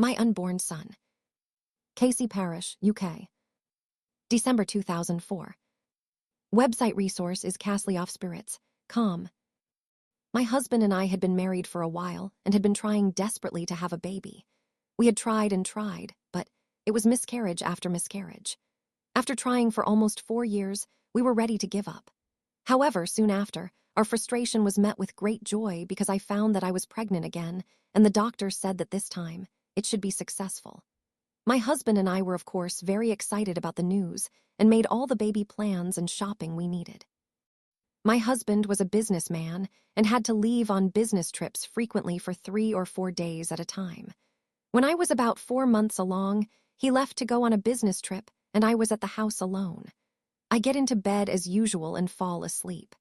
My unborn son. Casey Parish, UK. December 2004. Website resource is CastleOffSpirits.com. My husband and I had been married for a while and had been trying desperately to have a baby. We had tried and tried, but it was miscarriage after miscarriage. After trying for almost 4 years, we were ready to give up. However, soon after, our frustration was met with great joy because I found that I was pregnant again, and the doctor said that this time, it should be successful. My husband and I were, of course, very excited about the news and made all the baby plans and shopping we needed. My husband was a businessman and had to leave on business trips frequently for 3 or 4 days at a time. When I was about 4 months along, he left to go on a business trip and I was at the house alone. I get into bed as usual and fall asleep.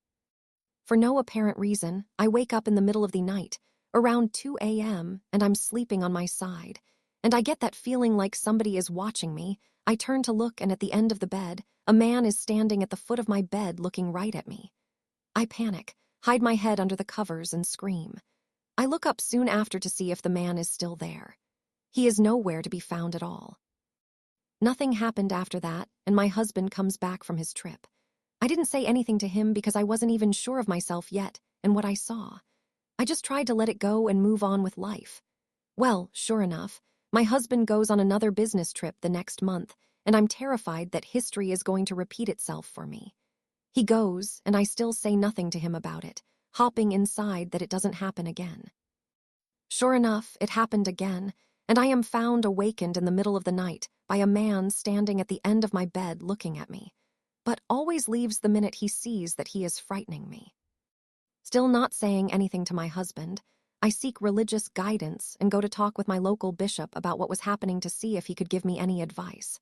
For no apparent reason, I wake up in the middle of the night, around 2 a.m., and I'm sleeping on my side, and I get that feeling like somebody is watching me. I turn to look, and at the end of the bed, a man is standing at the foot of my bed looking right at me. I panic, hide my head under the covers, and scream. I look up soon after to see if the man is still there. He is nowhere to be found at all. Nothing happened after that, and my husband comes back from his trip. I didn't say anything to him because I wasn't even sure of myself yet and what I saw. I just tried to let it go and move on with life. Well, sure enough, my husband goes on another business trip the next month, and I'm terrified that history is going to repeat itself for me. He goes, and I still say nothing to him about it, hoping inside that it doesn't happen again. Sure enough, it happened again, and I am found awakened in the middle of the night by a man standing at the end of my bed looking at me, but always leaves the minute he sees that he is frightening me. Still not saying anything to my husband, I seek religious guidance and go to talk with my local bishop about what was happening to see if he could give me any advice.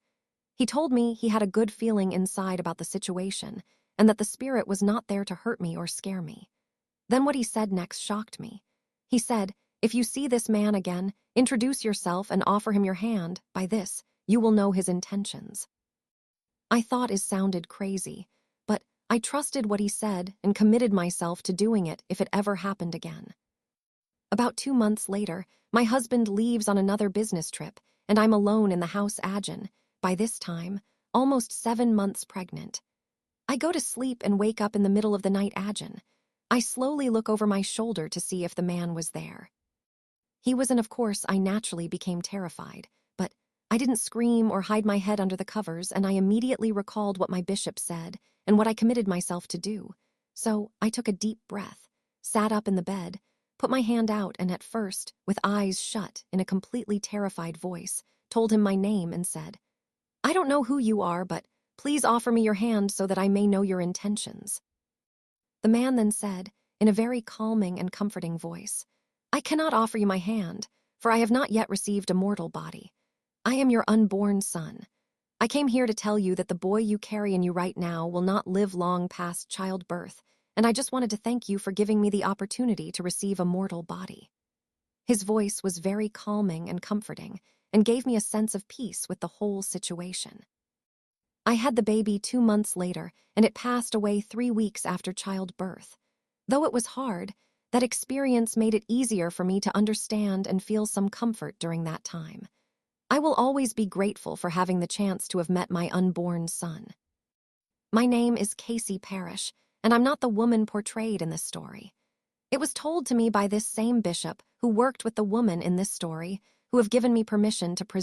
He told me he had a good feeling inside about the situation and that the spirit was not there to hurt me or scare me. Then what he said next shocked me. He said, "If you see this man again, introduce yourself and offer him your hand. By this, you will know his intentions." I thought it sounded crazy, but I trusted what he said and committed myself to doing it if it ever happened again. About 2 months later, my husband leaves on another business trip, and I'm alone in the house again, by this time, almost 7 months pregnant. I go to sleep and wake up in the middle of the night again. I slowly look over my shoulder to see if the man was there. He was, and of course I naturally became terrified, but I didn't scream or hide my head under the covers, and I immediately recalled what my bishop said and what I committed myself to do. So I took a deep breath, sat up in the bed, put my hand out, and at first, with eyes shut, in a completely terrified voice, told him my name and said, "I don't know who you are, but please offer me your hand so that I may know your intentions." The man then said, in a very calming and comforting voice, "I cannot offer you my hand, for I have not yet received a mortal body. I am your unborn son. I came here to tell you that the boy you carry in you right now will not live long past childbirth, and I just wanted to thank you for giving me the opportunity to receive a mortal body." His voice was very calming and comforting, and gave me a sense of peace with the whole situation. I had the baby 2 months later, and it passed away 3 weeks after childbirth. Though it was hard, that experience made it easier for me to understand and feel some comfort during that time. I will always be grateful for having the chance to have met my unborn son. My name is Casey Parish, and I'm not the woman portrayed in this story. It was told to me by this same bishop who worked with the woman in this story, who have given me permission to present